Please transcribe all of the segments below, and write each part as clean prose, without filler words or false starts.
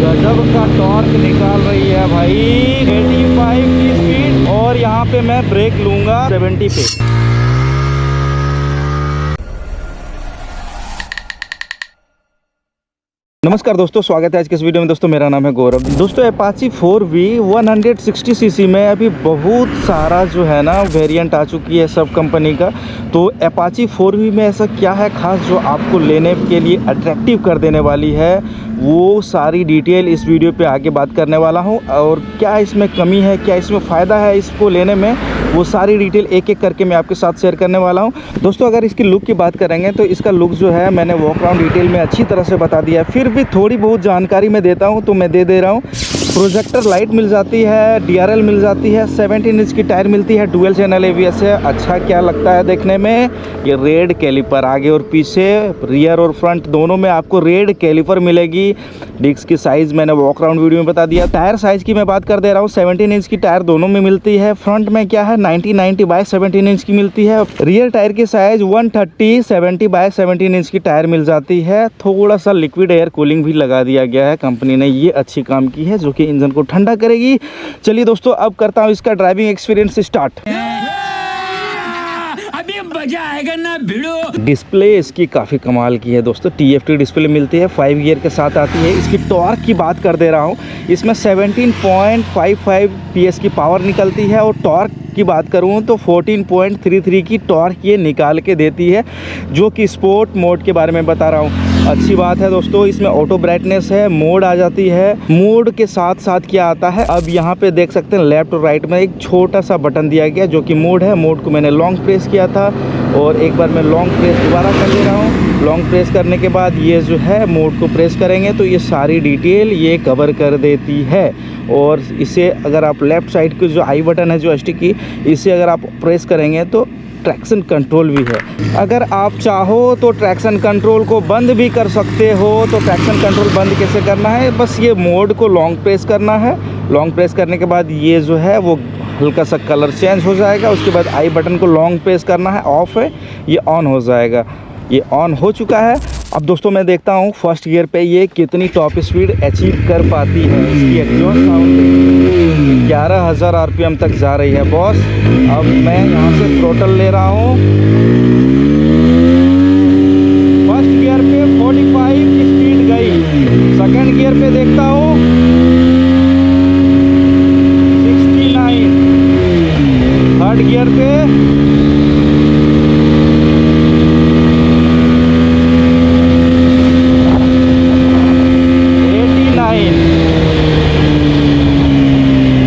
गजब का टॉर्क निकाल रही है भाई, 85 की स्पीड। और यहाँ पे मैं ब्रेक लूंगा 70 पे। नमस्कार दोस्तों, स्वागत है आज के इस वीडियो में। दोस्तों मेरा नाम है गौरव। दोस्तों अपाची 4V 160 सीसी में अभी बहुत सारा जो है ना वेरिएंट आ चुकी है सब कंपनी का। तो अपाची 4V में ऐसा क्या है खास जो आपको लेने के लिए अट्रैक्टिव कर देने वाली है, वो सारी डिटेल इस वीडियो पे आगे बात करने वाला हूँ। और क्या इसमें कमी है, क्या इसमें फ़ायदा है इसको लेने में, वो सारी डिटेल एक एक करके मैं आपके साथ शेयर करने वाला हूँ। दोस्तों अगर इसकी लुक की बात करेंगे तो इसका लुक जो है मैंने वॉक अराउंड डिटेल में अच्छी तरह से बता दिया है। फिर भी थोड़ी बहुत जानकारी मैं देता हूँ तो मैं दे रहा हूँ। प्रोजेक्टर लाइट मिल जाती है, DRL मिल जाती है, 17 इंच की टायर मिलती है, डुअल चैनल ABS है। अच्छा क्या लगता है देखने में, ये रेड कैलिपर आगे और पीछे, रियर और फ्रंट दोनों में आपको रेड कैलिपर मिलेगी। डिस्क की साइज़ मैंने वॉक अराउंड वीडियो में बता दिया। टायर साइज़ की मैं बात कर दे रहा हूँ, 17 इंच की टायर दोनों में मिलती है। फ्रंट में क्या है 90 बाय 17 इंच की मिलती है। रियर टायर की साइज़ 130 70 बाय 17 इंच की टायर मिल जाती है। थोड़ा सा लिक्विड एयर कूलिंग भी लगा दिया गया है, कंपनी ने ये अच्छी काम की है जो कि इंजन को ठंडा करेगी। चलिए दोस्तों अब करता हूँ इसका ड्राइविंग एक्सपीरियंस स्टार्ट। अभी मजा आएगा ना भिड़ो। डिस्प्ले इसकी काफ़ी कमाल की है दोस्तों, TFT डिस्प्ले मिलती है, 5 गियर के साथ आती है। इसकी टॉर्क की बात कर दे रहा हूँ, इसमें 17.55 PS की पावर निकलती है। और टॉर्क की बात करूँ तो 14.33 की टॉर्क ये निकाल के देती है, जो कि स्पोर्ट मोड के बारे में बता रहा हूँ। अच्छी बात है दोस्तों, इसमें ऑटो ब्राइटनेस है, मोड आ जाती है। मोड के साथ साथ क्या आता है, अब यहाँ पे देख सकते हैं लेफ्ट और राइट में एक छोटा सा बटन दिया गया जो कि मोड है। मोड को मैंने लॉन्ग प्रेस किया था और एक बार मैं लॉन्ग प्रेस दोबारा कर ले रहा हूँ। लॉन्ग प्रेस करने के बाद ये जो है मोड को प्रेस करेंगे तो ये सारी डिटेल ये कवर कर देती है। और इसे अगर आप लेफ़्ट साइड की जो आई बटन है जॉयस्टिक की, इसे अगर आप प्रेस करेंगे तो ट्रैक्शन कंट्रोल भी है। अगर आप चाहो तो ट्रैक्शन कंट्रोल को बंद भी कर सकते हो। तो ट्रैक्शन कंट्रोल बंद कैसे करना है, बस ये मोड को लॉन्ग प्रेस करना है। लॉन्ग प्रेस करने के बाद ये जो है वो हल्का सा कलर चेंज हो जाएगा। उसके बाद आई बटन को लॉन्ग प्रेस करना है, ऑफ है, ये ऑन हो जाएगा। ये ऑन हो चुका है। अब दोस्तों मैं देखता हूँ फर्स्ट गियर पे ये कितनी टॉप स्पीड अचीव कर पाती है। इसकी एग्जॉस्ट साउंड 11,000 RPM तक जा रही है बॉस। अब मैं यहाँ से थ्रोटल ले रहा हूँ। फर्स्ट गियर पे 45 की स्पीड गई। सेकंड गियर पे देखता हूँ 69। थर्ड गियर पे 89।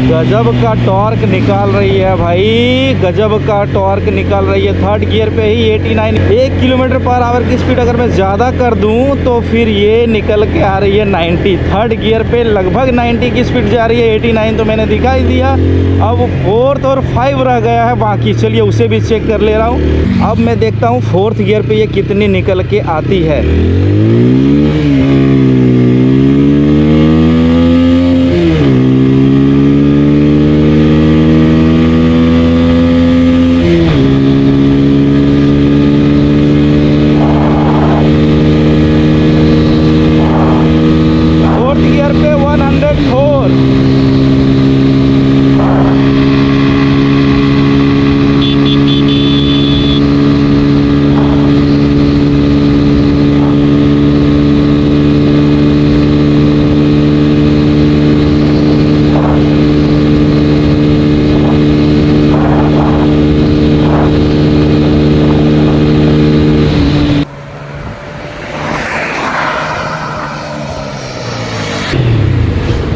गजब का टॉर्क निकाल रही है भाई, गजब का टॉर्क निकाल रही है। थर्ड गियर पे ही 89। 1 km/h की स्पीड अगर मैं ज़्यादा कर दूं तो फिर ये निकल के आ रही है 90। थर्ड गियर पे लगभग 90 की स्पीड जा रही है। 89 तो मैंने दिखाई दिया। अब फोर्थ और 5 रह गया है बाकी, चलिए उसे भी चेक कर ले रहा हूँ। अब मैं देखता हूँ फोर्थ गियर पे ये कितनी निकल के आती है।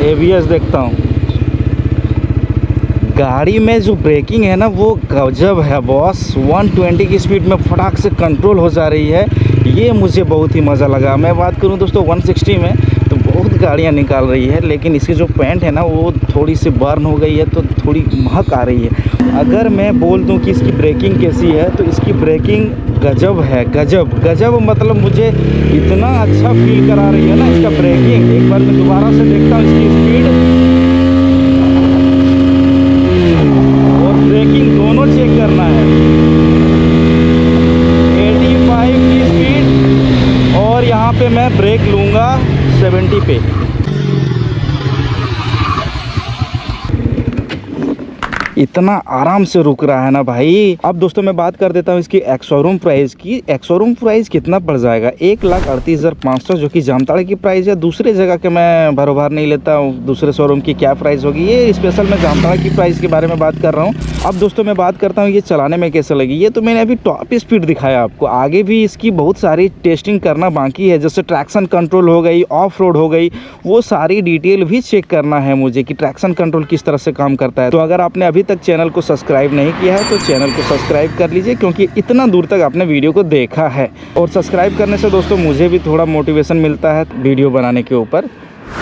ABS देखता हूँ। गाड़ी में जो ब्रेकिंग है ना वो गजब है बॉस। 120 की स्पीड में फटाक से कंट्रोल हो जा रही है, ये मुझे बहुत ही मज़ा लगा। मैं बात करूँ दोस्तों 160 में तो बहुत गाड़ियाँ निकाल रही है, लेकिन इसकी जो पेंट है ना वो थोड़ी सी बर्न हो गई है तो थोड़ी महक आ रही है। अगर मैं बोल दूं कि इसकी ब्रेकिंग कैसी है तो इसकी ब्रेकिंग गजब है, गजब गजब। मतलब मुझे इतना अच्छा फील करा रही है ना इसका ब्रेकिंग। एक बार मैं दोबारा से देखता हूँ इसकी स्पीड और ब्रेकिंग दोनों चेक करना है। 85 की स्पीड और यहाँ पे मैं ब्रेक लूँगा 70 पे। इतना आराम से रुक रहा है ना भाई। अब दोस्तों मैं बात कर देता हूँ इसकी एक्स शोरूम प्राइस की। एक्स शोरूम प्राइस कितना पड़ जाएगा, 1,38,500 जो कि जामताड़ा की प्राइस है। दूसरे जगह के मैं भरोभार नहीं लेता हूँ दूसरे शोरूम की क्या प्राइस होगी, ये स्पेशल मैं जामताड़ा की प्राइस के बारे में बात कर रहा हूँ। अब दोस्तों मैं बात करता हूँ ये चलाने में कैसे लगी। ये तो मैंने अभी टॉप स्पीड दिखाया आपको, आगे भी इसकी बहुत सारी टेस्टिंग करना बाकी है, जैसे ट्रैक्शन कंट्रोल हो गई, ऑफ रोड हो गई, वो सारी डिटेल भी चेक करना है मुझे कि ट्रैक्शन कंट्रोल किस तरह से काम करता है। तो अगर आपने अभी तक चैनल को सब्सक्राइब नहीं किया है तो चैनल को सब्सक्राइब कर लीजिए, क्योंकि इतना दूर तक आपने वीडियो को देखा है। और सब्सक्राइब करने से दोस्तों मुझे भी थोड़ा मोटिवेशन मिलता है वीडियो बनाने के ऊपर।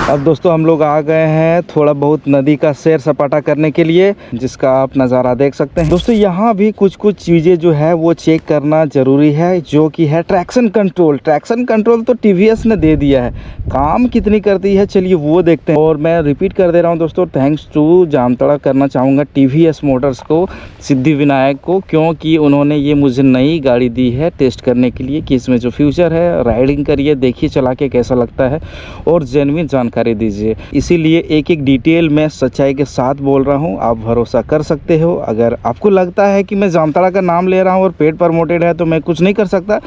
अब दोस्तों हम लोग आ गए हैं थोड़ा बहुत नदी का सैर सपाटा करने के लिए, जिसका आप नज़ारा देख सकते हैं। दोस्तों यहाँ भी कुछ चीज़ें जो है वो चेक करना ज़रूरी है, जो कि है ट्रैक्शन कंट्रोल। ट्रैक्शन कंट्रोल तो टीवीएस ने दे दिया है, काम कितनी करती है चलिए वो देखते हैं। और मैं रिपीट कर दे रहा हूँ दोस्तों, थैंक्स टू जामताड़ा करना चाहूँगा टीवीएस मोटर्स को, सिद्धिविनायक को, क्योंकि उन्होंने ये मुझे नई गाड़ी दी है टेस्ट करने के लिए कि इसमें जो फ्यूचर है, राइडिंग करिए, देखिए चला के कैसा लगता है और जेन्युइन जानकारी दीजिए। इसीलिए एक एक डिटेल मैं सच्चाई के साथ बोल रहा हूं, आप भरोसा कर सकते हो। अगर आपको लगता है कि मैं जामताड़ा का नाम ले रहा हूं और पेड प्रमोटेड है तो मैं कुछ नहीं कर सकता,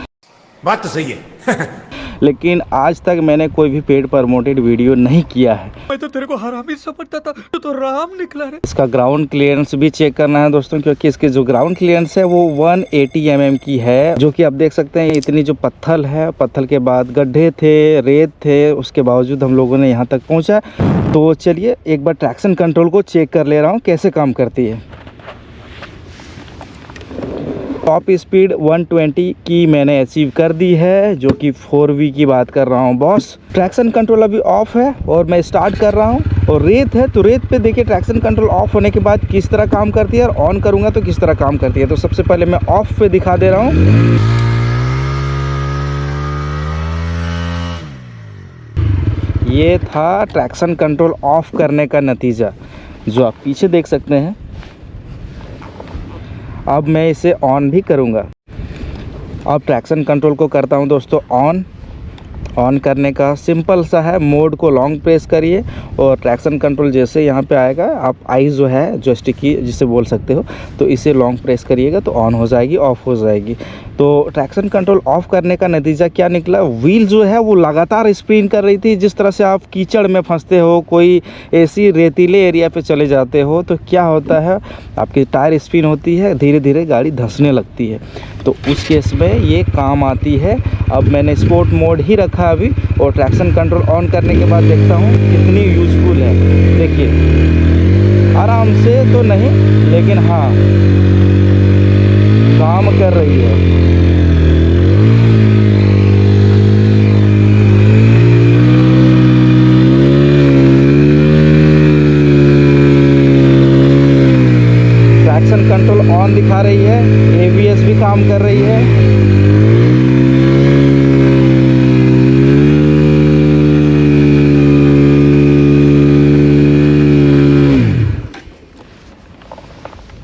बात तो सही है। लेकिन आज तक मैंने कोई भी पेड प्रमोटेड वीडियो नहीं किया है। मैं तो तेरे को हरामी समझता था, तू तो राम निकला रे। इसका ग्राउंड क्लियरेंस भी चेक करना है दोस्तों, क्योंकि इसकी जो ग्राउंड क्लियरेंस है वो 180 mm की है, जो कि आप देख सकते हैं। इतनी जो पत्थर है, पत्थर के बाद गड्ढे थे, रेत थे, उसके बावजूद हम लोगों ने यहाँ तक पहुँचा। तो चलिए एक बार ट्रैक्शन कंट्रोल को चेक कर ले रहा हूँ कैसे काम करती है। टॉप स्पीड 120 की मैंने अचीव कर दी है, जो कि 4V की बात कर रहा हूँ बॉस। ट्रैक्शन कंट्रोल अभी ऑफ है और मैं स्टार्ट कर रहा हूँ, और रेत है तो रेत पे देखिए ट्रैक्शन कंट्रोल ऑफ होने के बाद किस तरह काम करती है, और ऑन करूँगा तो किस तरह काम करती है। तो सबसे पहले मैं ऑफ पे दिखा दे रहा हूँ। ये था ट्रैक्शन कंट्रोल ऑफ करने का नतीजा, जो आप पीछे देख सकते हैं। अब मैं इसे ऑन भी करूँगा। अब ट्रैक्शन कंट्रोल को करता हूँ दोस्तों ऑन करने का सिंपल सा है, मोड को लॉन्ग प्रेस करिए और ट्रैक्शन कंट्रोल जैसे यहाँ पे आएगा, आप आई जो है जॉयस्टिक की जिसे बोल सकते हो, तो इसे लॉन्ग प्रेस करिएगा तो ऑन हो जाएगी, ऑफ हो जाएगी। तो ट्रैक्शन कंट्रोल ऑफ करने का नतीजा क्या निकला, व्हील जो है वो लगातार स्पिन कर रही थी। जिस तरह से आप कीचड़ में फंसते हो, कोई ऐसी रेतीले एरिया पे चले जाते हो, तो क्या होता है आपकी टायर स्पिन होती है, धीरे धीरे गाड़ी धंसने लगती है, तो उस केस में ये काम आती है। अब मैंने स्पोर्ट मोड ही रखा अभी, और ट्रैक्शन कंट्रोल ऑन करने के बाद देखता हूँ कितनी यूजफुल है। देखिए आराम से तो नहीं, लेकिन हाँ काम कर रही है। ट्रैक्शन कंट्रोल ऑन दिखा रही है, ABS भी काम कर रही है।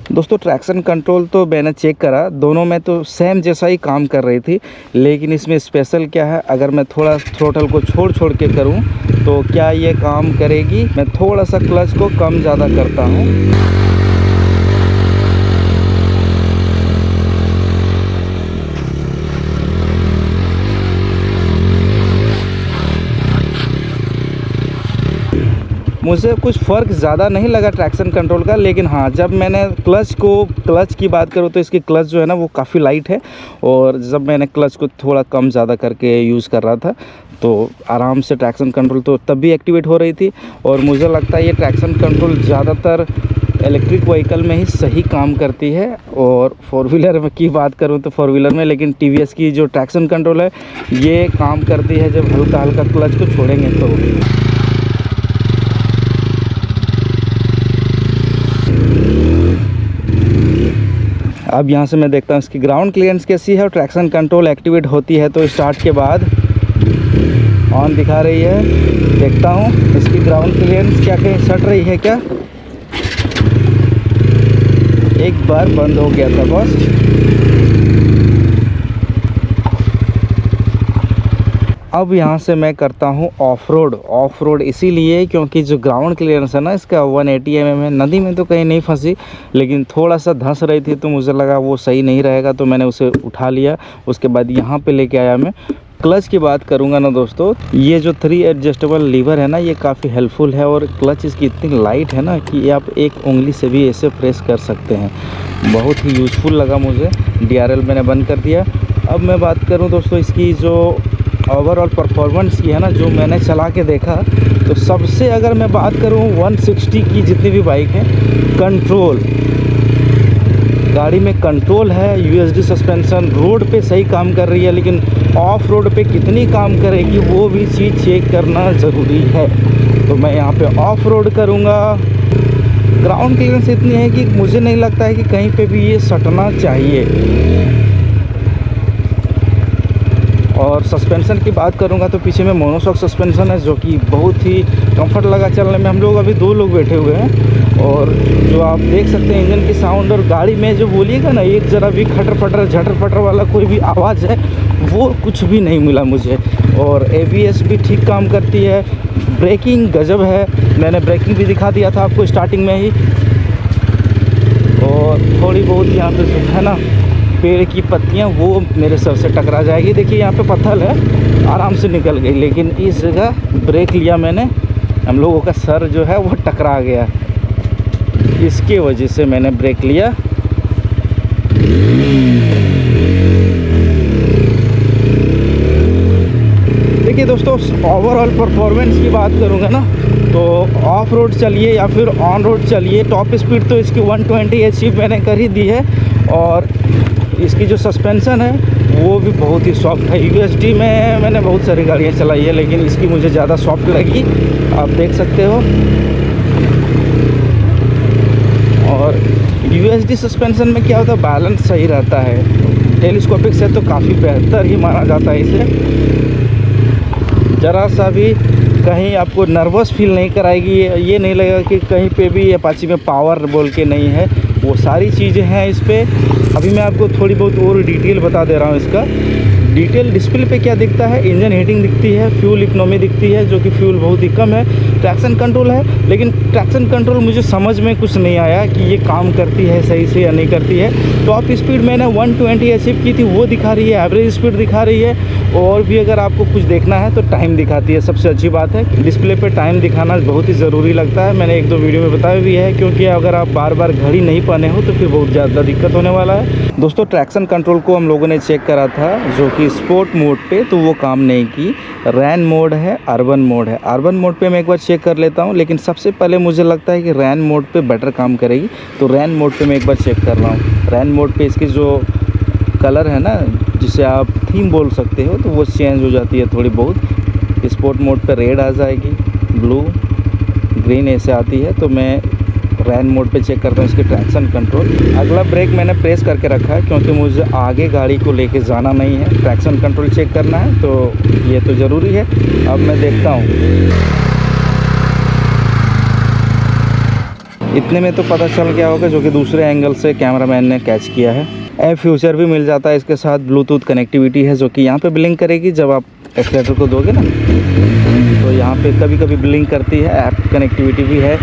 दोस्तों ट्रैक्शन कंट्रोल तो मैंने चेक करा, दोनों में तो सेम जैसा ही काम कर रही थी, लेकिन इसमें स्पेशल क्या है, अगर मैं थोड़ा थ्रोटल को छोड़ के करूं तो क्या ये काम करेगी। मैं थोड़ा सा क्लच को कम ज़्यादा करता हूं। मुझे कुछ फ़र्क ज़्यादा नहीं लगा ट्रैक्शन कंट्रोल का, लेकिन हाँ जब मैंने क्लच की बात करूँ तो इसकी क्लच जो है ना वो काफ़ी लाइट है, और जब मैंने क्लच को थोड़ा कम ज़्यादा करके यूज़ कर रहा था तो आराम से ट्रैक्शन कंट्रोल तो तब भी एक्टिवेट हो रही थी। और मुझे लगता है ये ट्रैक्शन कंट्रोल ज़्यादातर इलेक्ट्रिक व्हीकल में ही सही काम करती है, और फोर व्हीलर में की बात करूँ तो फोर व्हीलर में, लेकिन टीवीएस की जो ट्रैक्शन कंट्रोल है ये काम करती है जब हल्का हल्का क्लच को छोड़ेंगे तो। अब यहाँ से मैं देखता हूँ इसकी ग्राउंड क्लियरेंस कैसी है, और ट्रैक्शन कंट्रोल एक्टिवेट होती है तो स्टार्ट के बाद ऑन दिखा रही है। देखता हूँ इसकी ग्राउंड क्लियरेंस क्या कहीं सट रही है क्या। एक बार बंद हो गया था बस। अब यहाँ से मैं करता हूँ ऑफ रोड इसीलिए क्योंकि जो ग्राउंड क्लियरेंस है ना इसका 180 mm है। नदी में तो कहीं नहीं फंसी, लेकिन थोड़ा सा धंस रही थी तो मुझे लगा वो सही नहीं रहेगा, तो मैंने उसे उठा लिया। उसके बाद यहाँ पे लेके आया मैं। क्लच की बात करूँगा ना दोस्तों, ये जो 3 एडजस्टेबल लीवर है ना ये काफ़ी हेल्पफुल है, और क्लच इसकी इतनी लाइट है ना कि आप एक उंगली से भी ऐसे प्रेस कर सकते हैं। बहुत ही यूज़फुल लगा मुझे। DRL मैंने बंद कर दिया। अब मैं बात करूँ दोस्तों इसकी जो ओवरऑल परफॉर्मेंस की है ना, जो मैंने चला के देखा, तो सबसे अगर मैं बात करूँ 160 की जितनी भी बाइक है, कंट्रोल, गाड़ी में कंट्रोल है, USD सस्पेंशन, रोड पे सही काम कर रही है, लेकिन ऑफ रोड पे कितनी काम करेगी वो भी चीज़ चेक करना ज़रूरी है। तो मैं यहाँ पे ऑफ रोड करूँगा। ग्राउंड क्लियरेंस इतनी है कि मुझे नहीं लगता है कि कहीं पे भी ये सटना चाहिए। और सस्पेंशन की बात करूंगा तो पीछे में मोनोशॉक सस्पेंशन है, जो कि बहुत ही कंफर्ट लगा चलने में। हम लोग अभी 2 लोग बैठे हुए हैं, और जो आप देख सकते हैं इंजन की साउंड, और गाड़ी में जो बोलिएगा ना एक ज़रा भी खटर फटर झटर फटर वाला कोई भी आवाज़ है वो कुछ भी नहीं मिला मुझे। और ABS भी ठीक काम करती है। ब्रेकिंग गजब है, मैंने ब्रेकिंग भी दिखा दिया था आपको स्टार्टिंग में ही। और थोड़ी बहुत यहाँ पे जो है ना पेड़ की पत्तियाँ वो मेरे सर से टकरा जाएगी। देखिए यहाँ पे पत्थर है, आराम से निकल गई, लेकिन इस जगह ब्रेक लिया मैंने, हम लोगों का सर जो है वो टकरा गया, इसके वजह से मैंने ब्रेक लिया। देखिए दोस्तों, ओवरऑल परफॉर्मेंस की बात करूँगा ना तो ऑफ रोड चलिए या फिर ऑन रोड चलिए, टॉप स्पीड तो इसकी 120 अचीव मैंने कर ही दी है। और इसकी जो सस्पेंशन है वो भी बहुत ही सॉफ्ट है। USD में मैंने बहुत सारी गाड़ियाँ चलाई है, लेकिन इसकी मुझे ज़्यादा सॉफ्ट लगी, आप देख सकते हो। और USD सस्पेंशन में क्या होता है, बैलेंस सही रहता है। टेलीस्कोपिक से तो काफ़ी बेहतर ही माना जाता है इसे। ज़रा सा भी कहीं आपको नर्वस फील नहीं कराएगी, ये नहीं लगेगा कि कहीं पे भी अपाची में पावर बोल के नहीं है, वो सारी चीज़ें हैं इस पर। अभी मैं आपको थोड़ी बहुत और डिटेल बता दे रहा हूँ इसका। डिटेल डिस्प्ले पे क्या दिखता है, इंजन हीटिंग दिखती है, फ्यूल इकोनॉमी दिखती है, जो कि फ्यूल बहुत ही कम है। ट्रैक्शन कंट्रोल है, लेकिन ट्रैक्शन कंट्रोल मुझे समझ में कुछ नहीं आया कि ये काम करती है सही से या नहीं करती है। टॉप स्पीड मैंने 120 अचीव की थी, वो दिखा रही है, एवरेज स्पीड दिखा रही है। और भी अगर आपको कुछ देखना है तो टाइम दिखाती है, सबसे अच्छी बात है। डिस्प्ले पे टाइम दिखाना बहुत ही ज़रूरी लगता है, मैंने 1-2 वीडियो में बताया भी है, क्योंकि अगर आप बार बार घड़ी नहीं पहने हो तो फिर बहुत ज़्यादा दिक्कत होने वाला है। दोस्तों, ट्रैक्शन कंट्रोल को हम लोगों ने चेक करा था, जो कि स्पोर्ट मोड पे, तो वो काम नहीं की। रैन मोड है, अर्बन मोड है। अर्बन मोड पे मैं एक बार चेक कर लेता हूँ, लेकिन सबसे पहले मुझे लगता है कि रैन मोड पे बेटर काम करेगी, तो रैन मोड पे मैं एक बार चेक कर रहा हूँ। रैन मोड पे इसकी जो कलर है ना, जिसे आप थीम बोल सकते हो, तो वो चेंज हो जाती है थोड़ी बहुत। स्पोर्ट मोड पे रेड आ जाएगी, ब्लू, ग्रीन ऐसे आती है। तो मैं रैन मोड पे चेक करता हूँ इसके ट्रैक्शन कंट्रोल। अगला ब्रेक मैंने प्रेस करके रखा है, क्योंकि मुझे आगे गाड़ी को लेके जाना नहीं है, ट्रैक्शन कंट्रोल चेक करना है, तो ये तो ज़रूरी है। अब मैं देखता हूँ, इतने में तो पता चल गया होगा, जो कि दूसरे एंगल से कैमरामैन ने कैच किया है। ऐप फ्यूचर भी मिल जाता है इसके साथ, ब्लूटूथ कनेक्टिविटी है, जो कि यहाँ पे ब्लिंक करेगी जब आप एक्सीलेटर को दोगे ना, तो यहाँ पे कभी कभी ब्लिंक करती है। ऐप कनेक्टिविटी भी है,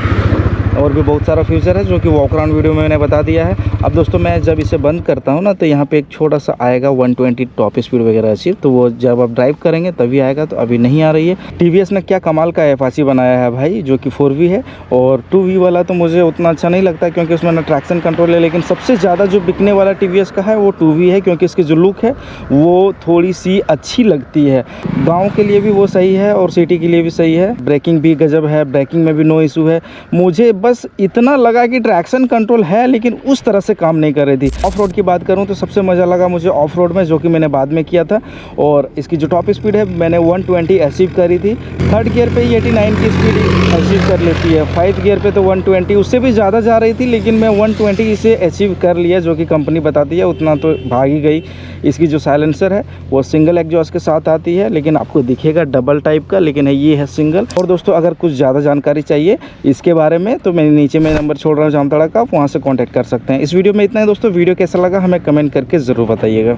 और भी बहुत सारा फीचर है, जो कि वॉक अराउंड वीडियो में मैंने बता दिया है। अब दोस्तों, मैं जब इसे बंद करता हूँ ना, तो यहाँ पे एक छोटा सा आएगा 120 टॉप स्पीड वगैरह अचीव, तो वो जब आप ड्राइव करेंगे तभी आएगा, तो अभी नहीं आ रही है। TVS ने क्या कमाल का अपाची बनाया है भाई, जो कि 4V है। और 2V वाला तो मुझे उतना अच्छा नहीं लगता, क्योंकि उसमें ना ट्रैक्शन कंट्रोल है, लेकिन सबसे ज़्यादा जो बिकने वाला TVS का है वो 2V है, क्योंकि इसकी जो लुक है वो थोड़ी सी अच्छी लगती है। गाँव के लिए भी वो सही है और सिटी के लिए भी सही है। ब्रेकिंग भी गजब है, ब्रेकिंग में भी नो इशू है। मुझे बस इतना लगा कि ट्रैक्शन कंट्रोल है, लेकिन उस तरह से काम नहीं कर रही थी। ऑफ रोड की बात करूं तो सबसे मज़ा लगा मुझे ऑफ रोड में, जो कि मैंने बाद में किया था। और इसकी जो टॉप स्पीड है मैंने 120 अचीव करी थी। 3rd गियर पे 89 की स्पीड अचीव कर लेती है। 5th गियर पे तो 120, उससे भी ज़्यादा जा रही थी, लेकिन मैं 120 इसे अचीव कर लिया, जो कि कंपनी बताती है, उतना तो भाग ही गई। इसकी जो साइलेंसर है वो सिंगल एग्जॉस्ट के साथ आती है, लेकिन आपको दिखेगा डबल टाइप का, लेकिन ये है सिंगल। और दोस्तों, अगर कुछ ज़्यादा जानकारी चाहिए इसके बारे में तो मैं नीचे में नंबर छोड़ रहा हूँ जामताड़ा का, आप वहाँ से कांटेक्ट कर सकते हैं। इस वीडियो में इतना है दोस्तों। वीडियो कैसा लगा हमें कमेंट करके ज़रूर बताइएगा।